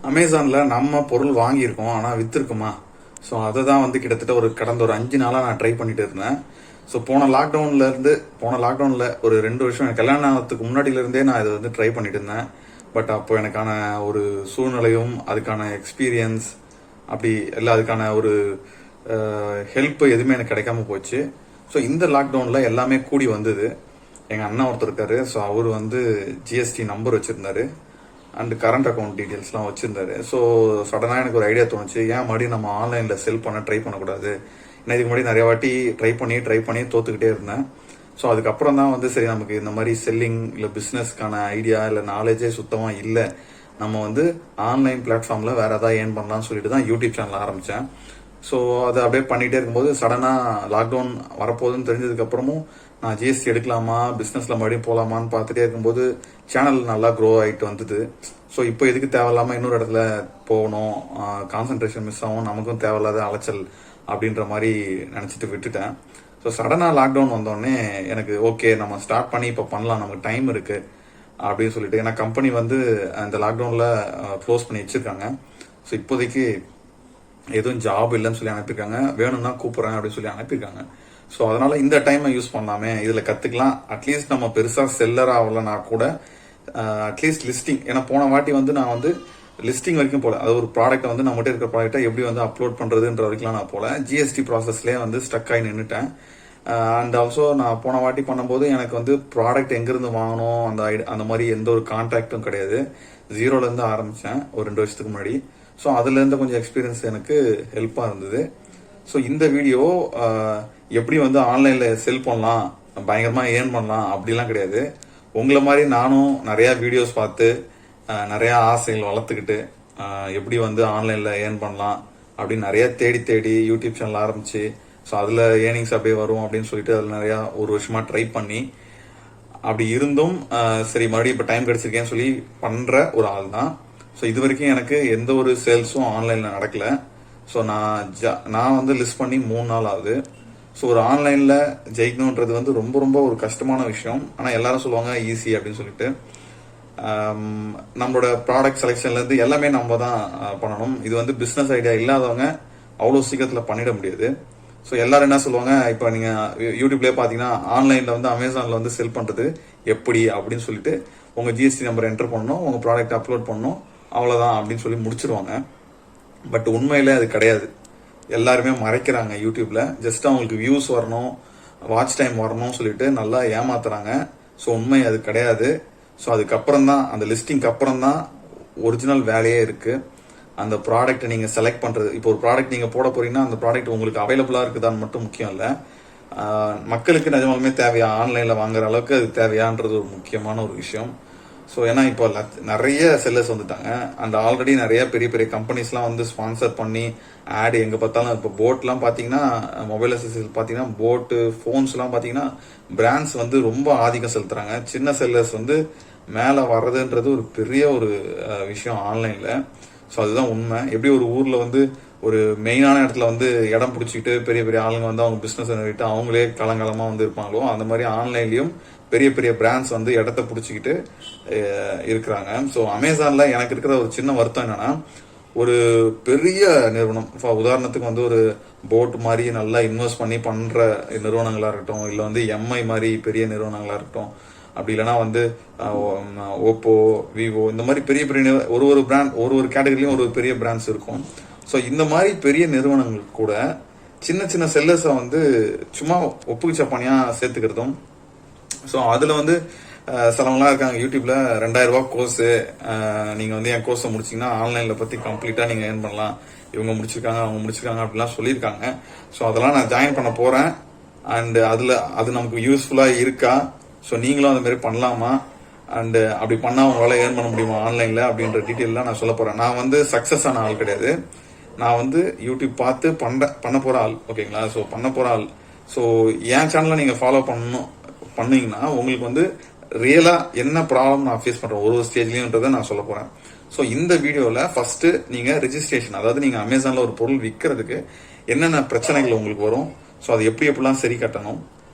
அமேசானில் நம்ம பொருள் வாங்கியிருக்கோம் ஆனால் விற்றுருக்குமா? ஸோ அதை தான் வந்து கிட்டத்தட்ட கடந்த ஒரு 5 நாளாக நான் ட்ரை பண்ணிட்டு இருந்தேன். ஸோ போன லாக்டவுனில் ஒரு 2 வருஷம் எனக்கு கல்யாணம் ஆகிறதுக்கு முன்னாடியிலேருந்தே நான் இதை வந்து ட்ரை பண்ணிட்டு இருந்தேன். பட் அப்போ எனக்கான ஒரு சூழ்நிலையும் அதுக்கான எக்ஸ்பீரியன்ஸ் அப்படி இல்லை, அதுக்கான ஒரு ஹெல்ப் எதுவுமே எனக்கு கிடைக்காம போச்சு. ஸோ இந்த லாக்டவுனில் எல்லாமே கூடி வந்தது. எங்கள் அண்ணன் ஒருத்தர் இருக்காரு. ஸோ அவர் வந்து ஜிஎஸ்டி நம்பர் வச்சுருந்தாரு அண்ட் கரண்ட் அக்கௌண்ட் டீட்டெயில்ஸ்லாம் வச்சுருந்தாரு. ஸோ சடனாக எனக்கு ஒரு ஐடியா தோணுச்சு, ஏன் மறுபடியும் நம்ம ஆன்லைனில் செல் பண்ண ட்ரை பண்ணக்கூடாது. நான் இதுக்கு முன்னாடி நிறைய வாட்டி ட்ரை பண்ணி தோத்துக்கிட்டே இருந்தேன். ஸோ அதுக்கப்புறம் தான் வந்து சரி, நமக்கு இந்த மாதிரி செல்லிங் இல்லை பிஸ்னஸ்க்கான ஐடியா இல்லை நாலேஜே சுத்தமாக இல்லை, நம்ம வந்து ஆன்லைன் பிளாட்ஃபார்மில் வேறு ஏதாவது ஏர்ன் பண்ணலாம்னு சொல்லிட்டு தான் யூடியூப் சேனல் ஆரம்பித்தேன். ஸோ அதை அப்படியே பண்ணிகிட்டே இருக்கும்போது சடனாக லாக்டவுன் வரப்போகுதுன்னு தெரிஞ்சதுக்கப்புறமும் நான் ஜிஎஸ்டி எடுக்கலாமா, பிஸ்னஸில் மறுபடியும் போகலாமான்னு பார்த்துட்டே இருக்கும்போது சேனல் நல்லா க்ரோ ஆகிட்டு வந்தது. ஸோ இப்போ எதுக்கு தேவையில்லாமல் இன்னொரு இடத்துல போகணும், கான்சன்ட்ரேஷன் மிஸ் ஆகும், நமக்கும் தேவையில்லாத அலைச்சல் அப்படின்ற மாதிரி நினச்சிட்டு விட்டுட்டேன். ஸோ சடனாக லாக்டவுன் வந்தோடனே எனக்கு ஓகே, நம்ம ஸ்டார்ட் பண்ணி இப்போ பண்ணலாம், நமக்கு டைம் இருக்குது அப்படின்னு சொல்லிட்டு, ஏன்னா கம்பெனி வந்து அந்த லாக்டவுனில் க்ளோஸ் பண்ணி வச்சுருக்காங்க. ஸோ இப்போதைக்கு எதுவும் ஜாப் இல்லைன்னு சொல்லி அனுப்பியிருக்காங்க, வேணும்னா கூப்பிட்றேன் அப்படின்னு சொல்லி அனுப்பியிருக்காங்க. ஸோ அதனால இந்த டைமை யூஸ் பண்ணாமே, இதில் கற்றுக்கலாம். அட்லீஸ்ட் நம்ம பெருசாக செல்லர் ஆகலைன்னா கூட அட்லீஸ்ட் லிஸ்டிங், ஏன்னா போன வாட்டி வந்து நான் வந்து லிஸ்டிங் வரைக்கும் போல, அது ஒரு ப்ராடக்ட்டை வந்து நம்மகிட்ட இருக்கிற ப்ராடக்ட்டை எப்படி வந்து அப்லோட் பண்ணுறதுன்ற வரைக்கும் நான் போல, ஜிஎஸ்டி ப்ராசஸ்லேயே வந்து ஸ்டக் ஆகி நின்றுட்டேன். அண்ட் ஆல்சோ நான் போன வாட்டி பண்ணும்போது எனக்கு வந்து ப்ராடக்ட் எங்கேருந்து வாங்கணும் அந்த மாதிரி எந்த ஒரு கான்டாக்டும் கிடையாது. ஜீரோலேருந்து ஆரம்பித்தேன் ஒரு 2 வருஷத்துக்கு முன்னாடி. ஸோ அதுலேருந்து கொஞ்சம் எக்ஸ்பீரியன்ஸ் எனக்கு ஹெல்ப்பாக இருந்தது. ஸோ இந்த வீடியோ எப்படி வந்து ஆன்லைனில் செல் பண்ணலாம், பயங்கரமாக ஏர்ன் பண்ணலாம் அப்படிலாம் கிடையாது. உங்களை மாதிரி நானும் நிறையா வீடியோஸ் பார்த்து நிறையா ஆசைகள் வளர்த்துக்கிட்டு எப்படி வந்து ஆன்லைனில் ஏர்ன் பண்ணலாம் அப்படின்னு நிறையா தேடி யூடியூப் சேனல் ஆரம்பிச்சு, ஸோ அதில் ஏர்னிங்ஸ் அப்படியே வரும் அப்படின்னு சொல்லிட்டு அதில் நிறையா ஒரு வருஷமாக ட்ரை பண்ணி அப்படி இருந்தும் சரி மறுபடியும் இப்போ டைம் கிடச்சிருக்கேன்னு சொல்லி பண்ணுற ஒரு ஆள் தான். ஸோ இது வரைக்கும் எனக்கு எந்த ஒரு சேல்ஸும் ஆன்லைனில் நடக்கலை. ஸோ நான் வந்து லிஸ்ட் பண்ணி 3 நாள் ஆகுது. ஸோ ஒரு ஆன்லைனில் ஜெயிக்கணுன்றது வந்து ரொம்ப ரொம்ப ஒரு கஷ்டமான விஷயம். ஆனால் எல்லாரும் சொல்லுவாங்க ஈஸி அப்படின்னு சொல்லிட்டு. நம்மளோட ப்ராடக்ட் செலெக்ஷன்லேருந்து எல்லாமே நம்ம தான் பண்ணணும். இது வந்து பிஸ்னஸ் ஐடியா இல்லாதவங்க அவ்வளோ சீக்கிரத்தில் பண்ணிட முடியாது. ஸோ எல்லாரும் என்ன சொல்லுவாங்க, இப்போ நீங்கள் யூடியூப்லேயே பார்த்தீங்கன்னா ஆன்லைனில் வந்து அமேசானில் வந்து செல் பண்ணுறது எப்படி அப்படின்னு சொல்லிட்டு உங்கள் ஜிஎஸ்டி நம்பர் என்டர் பண்ணணும், உங்கள் ப்ராடக்ட் அப்லோட் பண்ணணும், அவ்வளோதான் அப்படின்னு சொல்லி முடிச்சிருவாங்க. பட் உண்மையிலே அது கிடையாது. எல்லாருமே மறைக்கிறாங்க யூடியூப்ல. ஜஸ்ட் அவங்களுக்கு வியூஸ் வரணும், வாட்ச் டைம் வரணும்னு சொல்லிட்டு நல்லா ஏமாத்துறாங்க. ஸோ உண்மை அது கிடையாது. ஸோ அதுக்கப்புறம் தான், அந்த லிஸ்டிங்க்கு அப்புறம் தான் ஒரிஜினல் வேலையே இருக்கு. அந்த ப்ராடக்ட்டை நீங்கள் செலக்ட் பண்ணுறது, இப்போ ஒரு ப்ராடக்ட் நீங்கள் போட போறீங்கன்னா அந்த ப்ராடக்ட் உங்களுக்கு அவைலபிளாக இருக்குதான்னு மட்டும் முக்கியம் இல்லை, மக்களுக்கு நிஜமாலுமே தேவையா, ஆன்லைனில் வாங்குற அளவுக்கு அது தேவையான்றது ஒரு முக்கியமான ஒரு விஷயம். ஸோ ஏன்னா இப்போ நிறைய செல்லர்ஸ் வந்துட்டாங்க அண்ட் ஆல்ரெடி நிறைய பெரிய பெரிய கம்பெனிஸ்லாம் வந்து ஸ்பான்சர் பண்ணி ஆடு எங்கே பார்த்தாலும். இப்போ போட்லாம் பார்த்தீங்கன்னா, மொபைல் அசசரிஸ் பார்த்தீங்கன்னா, போட்டு ஃபோன்ஸ்லாம் பார்த்தீங்கன்னா பிராண்ட்ஸ் வந்து ரொம்ப ஆதிக்கம் செலுத்துறாங்க. சின்ன செல்லர்ஸ் வந்து மேலே வர்றதுன்றது ஒரு பெரிய ஒரு விஷயம் ஆன்லைனில். ஸோ அதுதான் உண்மை. எப்படி ஒரு ஊரில் வந்து ஒரு மெயினான இடத்துல வந்து இடம் பிடிச்சிக்கிட்டு பெரிய பெரிய ஆளுங்க வந்து அவங்க பிஸ்னஸ் நிறுவிட்டு அவங்களே காலங்காலமாக வந்து இருப்பாங்களோ, அந்த மாதிரி ஆன்லைன்லேயும் பெரிய பெரிய பிராண்ட்ஸ் வந்து இடத்த பிடிச்சிக்கிட்டு இருக்கிறாங்க. ஸோ அமேசானில் எனக்கு இருக்கிற ஒரு சின்ன வருத்தம் என்னன்னா, ஒரு பெரிய நிறுவனம், உதாரணத்துக்கு வந்து ஒரு போட் மாதிரி நல்லா இன்வெஸ்ட் பண்ணி பண்ணுற நிறுவனங்களாக இருக்கட்டும், இல்லை வந்து எம்ஐ மாதிரி பெரிய நிறுவனங்களாக இருக்கட்டும், அப்படி இல்லைனா வந்து ஓப்போ, விவோ, இந்த மாதிரி பெரிய பெரிய ஒரு பிராண்ட், ஒரு கேட்டகரிலையும் ஒரு பெரிய பிராண்ட்ஸ் இருக்கும். ஸோ இந்த மாதிரி பெரிய நிறுவனங்கள் கூட சின்ன சின்ன செல்லர்ஸை வந்து சும்மா ஒப்புக்கு சப்பானியாக சேர்த்துக்கிறதும். ஸோ அதில் வந்து சிலவங்களாம் இருக்காங்க யூடியூப்ல, 2000 ரூபா கோர்ஸு, நீங்கள் வந்து என் கோர்ஸை முடிச்சிங்கன்னா ஆன்லைனில் பற்றி கம்ப்ளீட்டாக நீங்கள் ஏர்ன் பண்ணலாம், இவங்க முடிச்சிருக்காங்க அவங்க முடிச்சிருக்காங்க அப்படிலாம் சொல்லியிருக்காங்க. ஸோ அதெல்லாம் நான் ஜாயின் பண்ண போகிறேன். அண்டு அது நமக்கு யூஸ்ஃபுல்லாக இருக்கா, ஸோ நீங்களும் அந்த மாதிரி பண்ணலாமா, அண்டு அப்படி பண்ணால் உங்களால் ஏர்ன் பண்ண முடியுமா ஆன்லைனில் அப்படின்ற டீட்டெயிலாம் நான் சொல்ல போகிறேன். நான் வந்து சக்ஸஸ் ஆன ஆள் கிடையாது, நான் வந்து யூடியூப் பார்த்து பண்ண போகிற ஆள். ஓகேங்களா? ஸோ பண்ண போகிற ஆள். ஸோ என் சேனலை நீங்கள் ஃபாலோ பண்ணீங்கன்னா உங்களுக்கு வந்து ரியலாக என்ன ப்ராப்ளம் நான் ஃபேஸ் பண்ணுறேன் ஒரு ஸ்டேஜ்லேயும்ன்றதை நான் சொல்ல போகிறேன். ஸோ இந்த வீடியோவில் ஃபஸ்ட்டு நீங்கள் ரிஜிஸ்ட்ரேஷன், அதாவது நீங்கள் அமேசானில் ஒரு பொருள் விற்கிறதுக்கு என்னென்ன பிரச்சனைகள் உங்களுக்கு வரும், ஸோ அது எப்படிலாம் சரி கட்டணும்,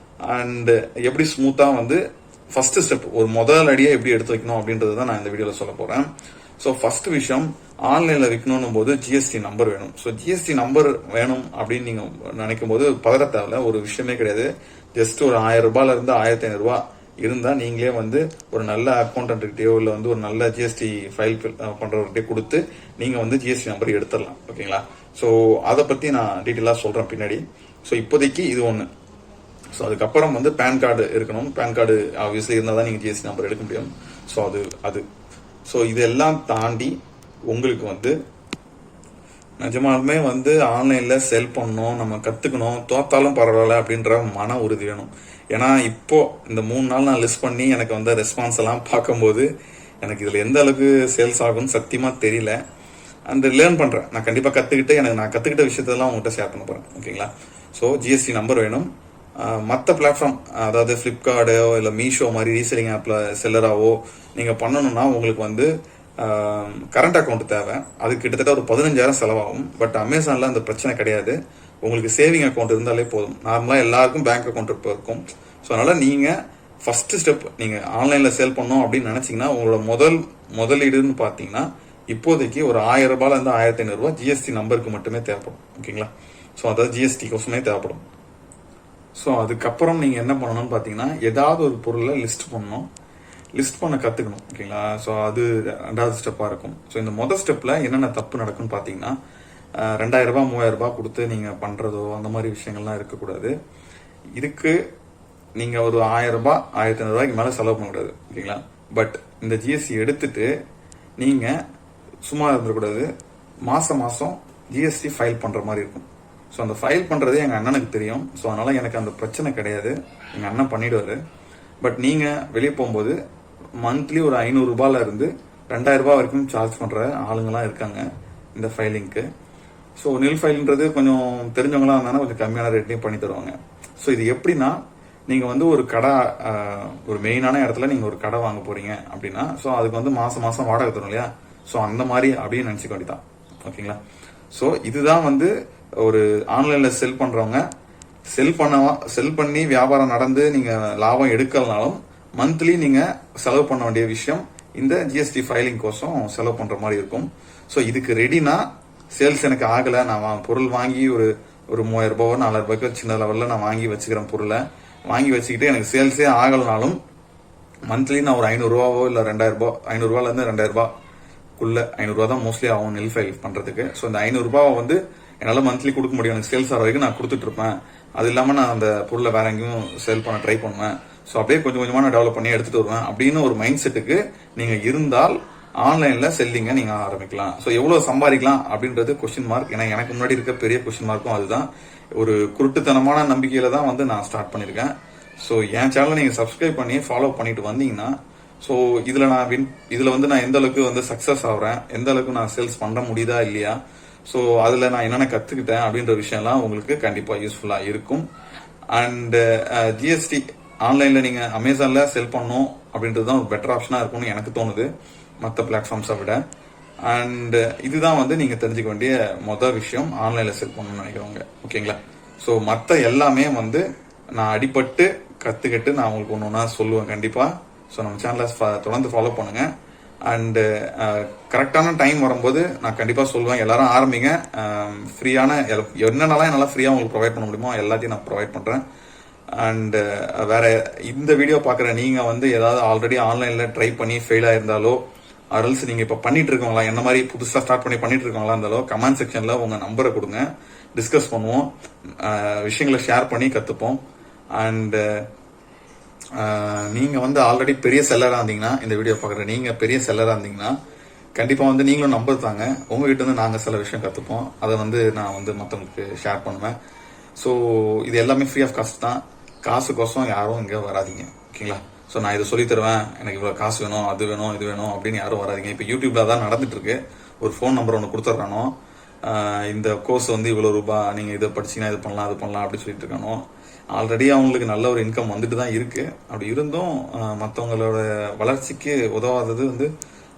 அண்டு எப்படி ஸ்மூத்தாக வந்து ஃபர்ஸ்ட் ஸ்டெப், ஒரு முதல் அடியை எப்படி எடுத்து வைக்கணும் அப்படின்றது தான் நான் இந்த வீடியோவில் சொல்ல போகிறேன். ஸோ ஃபர்ஸ்ட் விஷயம், ஆன்லைனில் விற்கணும் போது ஜிஎஸ்டி நம்பர் வேணும். ஸோ ஜிஎஸ்டி நம்பர் வேணும் அப்படின்னு நீங்கள் நினைக்கும் போது பதற தேவையில்ல, ஒரு விஷயமே கிடையாது. ஜஸ்ட் ஒரு 1000 ரூபாயிலிருந்து 1500 ரூபாய் இருந்தால் நீங்களே வந்து ஒரு நல்ல அக்கௌண்டன்ட்கிட்டயோ இல்லை வந்து ஒரு நல்ல ஜிஎஸ்டி ஃபைல் பண்ணுறவர்கிட்டே கொடுத்து நீங்கள் வந்து ஜிஎஸ்டி நம்பர் எடுத்துடலாம். ஓகேங்களா? ஸோ அதை பற்றி நான் டீட்டெயிலாக சொல்கிறேன் பின்னாடி. ஸோ இப்போதைக்கு இது ஒன்று. ஸோ அதுக்கப்புறம் வந்து பேன் கார்டு இருக்கணும். பேன் கார்டு ஆப்வியஸ்லி இருந்தால் தான் நீங்கள் ஜிஎஸ்டி நம்பர் எடுக்க முடியும். ஸோ அது ஸோ இதெல்லாம் தாண்டி உங்களுக்கு வந்து நிஜமாலுமே வந்து ஆன்லைனில் செல் பண்ணணும், நம்ம கற்றுக்கணும், தோத்தாலும் பரவாயில்ல அப்படின்ற மன உறுதி வேணும். ஏன்னா இப்போ இந்த 3 நாள் நான் லிஸ்ட் பண்ணி எனக்கு வந்து ரெஸ்பான்ஸ் எல்லாம் பார்க்கும்போது எனக்கு இதில் எந்த அளவுக்கு சேல்ஸ் ஆகும்னு சத்தியமாக தெரியல. அண்ட் லேர்ன் பண்ணுறேன். நான் கண்டிப்பாக கற்றுக்கிட்டு நான் கற்றுக்கிட்ட விஷயத்தெல்லாம் உங்கள்கிட்ட ஷேர் பண்ண போகிறேன். ஓகேங்களா? ஸோ ஜிஎஸ்டி நம்பர் வேணும். மற்ற பிளாட்ஃபார்ம் அதாவது ஃப்ளிப்கார்ட்டோ இல்லை மீஷோ மாதிரி ரீசெல்லிங் ஆப்பில் செல்லராவோ நீங்கள் பண்ணணும்னா உங்களுக்கு வந்து கரண்ட் அக்கௌண்ட் தேவை. அது கிட்டத்தட்ட ஒரு 15,000 செலவாகும். பட் அமேசானில் அந்த பிரச்சனை கிடையாது. உங்களுக்கு சேவிங் அக்கௌண்ட் இருந்தாலே போதும். நார்மலாக எல்லாருக்கும் பேங்க் அக்கௌண்ட் இருக்கும். ஸோ அதனால் நீங்கள் ஃபஸ்ட்டு ஸ்டெப் நீங்கள் ஆன்லைனில் சேல் பண்ணோம் அப்படின்னு நினச்சிங்கன்னா உங்களோட முதலீடுன்னு பார்த்தீங்கன்னா இப்போதைக்கு ஒரு 1000 ரூபாயிலேருந்து 1500 ரூபாய் ஜிஎஸ்டி நம்பருக்கு மட்டுமே தேவைப்படும். ஓகேங்களா? ஸோ அதாவது ஜிஎஸ்டி கோசமே தேவைப்படும். ஸோ அதுக்கப்புறம் நீங்கள் என்ன பண்ணணும்னு பார்த்தீங்கன்னா ஏதாவது ஒரு பொருளை லிஸ்ட் பண்ணணும். லிஸ்ட் பண்ண கற்றுக்கணும். ஓகேங்களா? ஸோ அது 2வது ஸ்டெப்பாக இருக்கும். ஸோ இந்த மொதல் ஸ்டெப்பில் என்னென்ன தப்பு நடக்கும்னு பார்த்தீங்கன்னா 2000 ரூபாய் 3000 ரூபாய் கொடுத்து நீங்கள் பண்ணுறதோ அந்த மாதிரி விஷயங்கள்லாம் இருக்கக்கூடாது. இதுக்கு நீங்கள் ஒரு 1000 ரூபாய் 1500 ரூபாய்க்கு மேலே செலவு பண்ணக்கூடாது. ஓகேங்களா? பட் இந்த ஜிஎஸ்டி எடுத்துட்டு நீங்கள் சும்மா இருந்துடக்கூடாது. மாதம் ஜிஎஸ்டி ஃபைல் பண்ணுற மாதிரி இருக்கும். ஸோ அந்த ஃபைல் பண்ணுறதே எங்கள் அண்ணனுக்கு தெரியும். ஸோ அதனால் எனக்கு அந்த பிரச்சனை கிடையாது. எங்கள் அண்ணன் பண்ணிடுவார். பட் நீங்கள் வெளியே போகும்போது மந்த்லி ஒரு 500 ரூபாயில இருந்து 2000 ரூபாய் வரைக்கும் சார்ஜ் பண்ணுற ஆளுங்களாம் இருக்காங்க இந்த ஃபைலிங்க்கு. ஸோ நில் ஃபைல்ன்றது கொஞ்சம் தெரிஞ்சவங்களாம் இருந்தாங்கன்னா கொஞ்சம் கம்மியான ரேட்லையும் பண்ணி தருவாங்க. ஸோ இது எப்படின்னா நீங்கள் வந்து ஒரு கடை ஒரு மெயினான இடத்துல நீங்கள் ஒரு கடை வாங்க போகிறீங்க அப்படின்னா ஸோ அதுக்கு வந்து மாதம் வாடகை தரும் இல்லையா? ஸோ அந்த மாதிரி அப்படின்னு நினச்சிக்க வேண்டியதான். ஓகேங்களா? ஸோ இதுதான் வந்து ஒரு ஆன்லைனில் செல் பண்ணுறவங்க செல் பண்ணி வியாபாரம் நடந்து நீங்கள் லாபம் எடுக்கலனாலும் மந்த்லி நீங்கள் செலவு பண்ண வேண்டிய விஷயம் இந்த ஜிஎஸ்டி ஃபைலிங் கோசம் செலவு பண்ணுற மாதிரி இருக்கும். ஸோ இதுக்கு ரெடினா சேல்ஸ் எனக்கு ஆகலை, நான் பொருள் வாங்கி ஒரு 3000 ரூபாவோ 4000 ரூபாய்க்கு சின்ன லெவலில் நான் வாங்கி வச்சுக்கிறேன். பொருளை வாங்கி வச்சுக்கிட்டு எனக்கு சேல்ஸே ஆகலைனாலும் மந்த்லி நான் ஒரு 500 ரூபாவோ இல்லை 2000 ரூபாய் 500 ரூபாயிலேருந்து 2000 ரூபாய்க்குள்ள 500 ரூபா தான் மோஸ்ட்லி ஆகும் நெல் ஃபைல் பண்ணுறதுக்கு. ஸோ இந்த 500 ரூபாவை வந்து என்னால் மந்த்லி கொடுக்க முடியும். எனக்கு சேல்ஸ் ஆகிற வரைக்கும் நான் கொடுத்துட்டு இருப்பேன். அது இல்லாமல் நான் அந்த பொருளை வேற எங்கேயும் சேல் பண்ண ட்ரை பண்ணுவேன். ஸோ அப்படியே கொஞ்சம் கொஞ்சமாக நான் டெவலப் பண்ணி எடுத்துட்டு வருவேன் அப்படின்னு ஒரு மைண்ட் செட்டுக்கு நீங்கள் இருந்தால் ஆன்லைனில் செல்லிங்கை நீங்கள் ஆரம்பிக்கலாம். ஸோ எவ்வளோ சம்பாதிக்கலாம் அப்படின்றது கொஸ்டின் மார்க். ஏன்னா எனக்கு முன்னாடி இருக்க பெரிய கொஸ்டின் மார்க்கும் அதுதான். ஒரு குருட்டுத்தனமான நம்பிக்கையில தான் வந்து நான் ஸ்டார்ட் பண்ணியிருக்கேன். ஸோ என் சேனலை நீங்கள் சப்ஸ்கிரைப் பண்ணி ஃபாலோ பண்ணிட்டு வந்தீங்கன்னா ஸோ இதில் வந்து நான் எந்த அளவுக்கு வந்து சக்ஸஸ் ஆகிறேன், எந்த அளவுக்கு நான் சேல்ஸ் பண்ண முடியுதா இல்லையா, ஸோ அதில் நான் என்னென்ன கற்றுக்கிட்டேன் அப்படின்ற விஷயம்லாம் உங்களுக்கு கண்டிப்பாக யூஸ்ஃபுல்லாக இருக்கும். அண்டு ஜிஎஸ்டி ஆன்லைனில் நீங்கள் அமேசானில் செல் பண்ணணும் அப்படின்றது தான் ஒரு பெட்டர் ஆப்ஷனாக இருக்கும்னு எனக்கு தோணுது மற்ற பிளாட்ஃபார்ம்ஸை விட. அண்டு இதுதான் வந்து நீங்கள் தெரிஞ்சுக்க வேண்டிய மொதல் விஷயம் ஆன்லைனில் செல் பண்ணணும்னு நினைக்கிறவங்க. ஓகேங்களா? ஸோ மற்ற எல்லாமே வந்து நான் அடிபட்டு கற்றுக்கிட்டு நான் உங்களுக்கு ஒன்று ஒன்றா சொல்லுவேன் கண்டிப்பாக. ஸோ நம்ம சேனலை தொடர்ந்து ஃபாலோ பண்ணுங்கள். அண்டு கரெக்டான டைம் வரும்போது நான் கண்டிப்பாக சொல்லுவேன், எல்லாரும் ஆரம்பிங்க. ஃப்ரீயான என்னென்னலாம் என்னால் ஃப்ரீயாக உங்களுக்கு ப்ரொவைட் பண்ண முடியுமோ எல்லாத்தையும் நான் ப்ரொவைட் பண்ணுறேன். அண்டு வேற இந்த வீடியோ பார்க்குற நீங்கள் வந்து ஏதாவது ஆல்ரெடி ஆன்லைனில் ட்ரை பண்ணி ஃபெயில் ஆயிருந்தாலோ அரல்ஸ் நீங்கள் இப்போ பண்ணிட்டு இருக்கவங்களா என்ன மாதிரி புதுசாக ஸ்டார்ட் பண்ணிட்டு இருக்கவங்களா இருந்தாலோ கமெண்ட் செக்ஷனில் உங்கள் நம்பரை கொடுங்க, டிஸ்கஸ் பண்ணுவோம், விஷயங்களை ஷேர் பண்ணி கற்றுப்போம். அண்டு நீங்கள் வந்து ஆல்ரெடி பெரிய செல்லராக இருந்தீங்கன்னா இந்த வீடியோ பார்க்குற நீங்கள் பெரிய செல்லராக இருந்தீங்கன்னா கண்டிப்பாக வந்து நீங்களும் நம்பர் தாங்க. உங்ககிட்ட இருந்து நாங்கள் சில விஷயம் கற்றுப்போம். அதை வந்து நான் வந்து மற்றவங்களுக்கு ஷேர் பண்ணுவேன். ஸோ இது எல்லாமே ஃப்ரீ ஆஃப் காஸ்ட் தான். காசுக்கோசம் யாரும் இங்கே வராதிங்க. ஓகேங்களா? ஸோ நான் இதை சொல்லி தருவேன், எனக்கு இவ்வளோ காசு வேணும், அது வேணும், இது வேணும் அப்படின்னு யாரும் வராதிங்க. இப்போ யூடியூப்ல தான் நடந்துட்டு இருக்கு. ஒரு ஃபோன் நம்பர் ஒன்று கொடுத்துட்றானோ, இந்த கோர்ஸ் வந்து இவ்வளோ ரூபா, நீங்கள் இதை படிச்சிங்கன்னா இது பண்ணலாம் அது பண்ணலாம் அப்படின்னு சொல்லிட்டு இருக்கானோ. ஆல்ரெடி அவங்களுக்கு நல்ல ஒரு இன்கம் வந்துட்டு தான் இருக்கு. அப்படி இருந்தும் மற்றவங்களோட வளர்ச்சிக்கு உதவாதது வந்து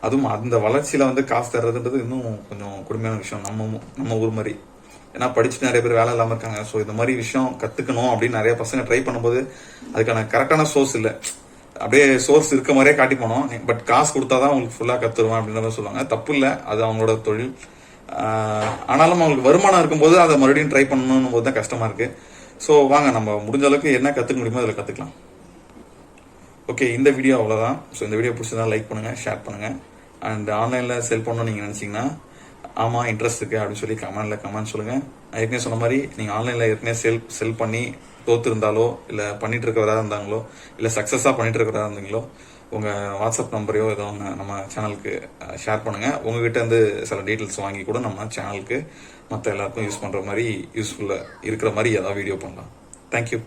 அதுவும் அந்த வளர்ச்சியில வந்து காசு தர்றதுன்றது இன்னும் கொஞ்சம் கொடுமையான விஷயம் நம்ம ஊர் மாதிரி. ஏன்னா படிச்சுட்டு நிறைய பேர் வேலை இல்லாமல் இருக்காங்க. ஸோ இந்த மாதிரி விஷயம் கற்றுக்கணும் அப்படின்னு நிறைய பசங்க ட்ரை பண்ணும்போது அதுக்கான கரெக்டான சோர்ஸ் இல்லை. அப்படியே சோர்ஸ் இருக்க மாதிரியே காட்டி போனோம். பட் காசு கொடுத்தாதான் அவங்களுக்கு ஃபுல்லாக கற்றுருவேன் அப்படின்ற மாதிரி சொல்லுவாங்க. தப்பு இல்லை, அது அவங்களோட தொழில். ஆனாலும் அவங்களுக்கு வருமானம் இருக்கும்போது அதை மறுபடியும் ட்ரை பண்ணணும் போது தான் கஷ்டமாக இருக்குது. ஸோ வாங்க நம்ம முடிஞ்ச அளவுக்கு என்ன கற்றுக்க முடியுமோ அதில் கற்றுக்கலாம். ஓகே, இந்த வீடியோ அவ்வளோதான். ஸோ இந்த வீடியோ பிடிச்சதா லைக் பண்ணுங்கள், ஷேர் பண்ணுங்கள். அண்ட் ஆன்லைனில் செல் பண்ணணும்னு நீங்கள் நினச்சிங்கன்னா ஆமாம் இன்ட்ரெஸ்ட் இருக்குது அப்படின்னு சொல்லி கமெண்ட் சொல்லுங்கள். ஏற்கனவே சொன்ன மாதிரி நீங்கள் ஆன்லைனில் ஏற்கனவே செல் பண்ணி தோற்று இருந்தாலோ இல்லை பண்ணிட்டு இருக்கிறதா இருந்தாங்களோ இல்லை சக்ஸஸாக பண்ணிட்டு இருக்கிறதா இருந்தீங்களோ உங்கள் வாட்ஸ்அப் நம்பரையோ ஏதோ ஒன்று நம்ம சேனலுக்கு ஷேர் பண்ணுங்கள். உங்ககிட்ட இருந்து சில டீட்டெயில்ஸ் வாங்கி கூட நம்ம சேனலுக்கு மற்ற எல்லாருக்கும் யூஸ் பண்ணுற மாதிரி யூஸ்ஃபுல்லாக இருக்கிற மாதிரி ஏதாவது வீடியோ பண்ணலாம். தேங்க்யூ.